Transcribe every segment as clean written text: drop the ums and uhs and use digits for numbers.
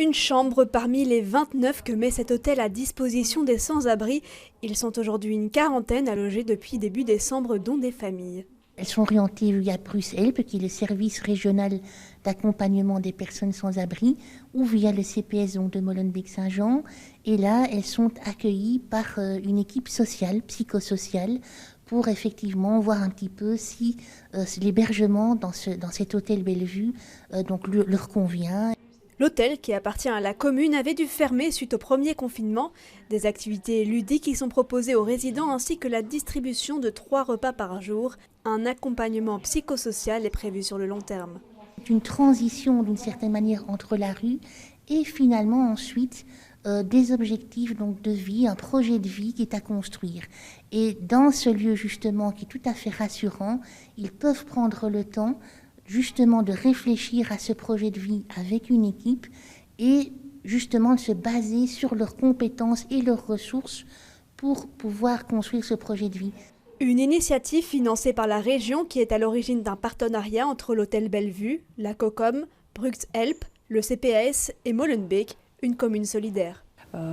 Une chambre parmi les 29 que met cet hôtel à disposition des sans-abri. Ils sont aujourd'hui une quarantaine à loger depuis début décembre, dont des familles. Elles sont orientées via Prus-Help, qui est le service régional d'accompagnement des personnes sans abri, ou via le CPS donc de Molenbeek-Saint-Jean. Et là, elles sont accueillies par une équipe sociale, psychosociale, pour effectivement voir un petit peu si l'hébergement dans cet hôtel Bellevue leur convient. L'hôtel, qui appartient à la commune, avait dû fermer suite au premier confinement. Des activités ludiques y sont proposées aux résidents ainsi que la distribution de 3 repas par jour. Un accompagnement psychosocial est prévu sur le long terme. C'est une transition d'une certaine manière entre la rue et finalement ensuite des objectifs donc, de vie, un projet de vie qui est à construire. Et dans ce lieu justement qui est tout à fait rassurant, ils peuvent prendre le temps justement de réfléchir à ce projet de vie avec une équipe et justement de se baser sur leurs compétences et leurs ressources pour pouvoir construire ce projet de vie. Une initiative financée par la région qui est à l'origine d'un partenariat entre l'hôtel Bellevue, la COCOM, Prus-Help, le CPS et Molenbeek, une commune solidaire.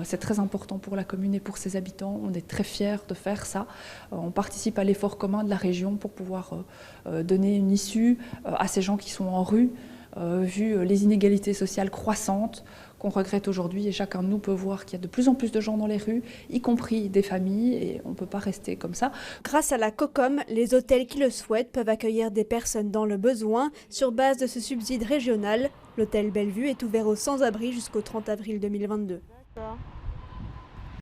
C'est très important pour la commune et pour ses habitants. On est très fiers de faire ça. On participe à l'effort commun de la région pour pouvoir donner une issue à ces gens qui sont en rue, vu les inégalités sociales croissantes qu'on regrette aujourd'hui. Et chacun de nous peut voir qu'il y a de plus en plus de gens dans les rues, y compris des familles, et on ne peut pas rester comme ça. Grâce à la COCOM, les hôtels qui le souhaitent peuvent accueillir des personnes dans le besoin sur base de ce subside régional. L'hôtel Bellevue est ouvert aux sans-abri jusqu'au 30 avril 2022.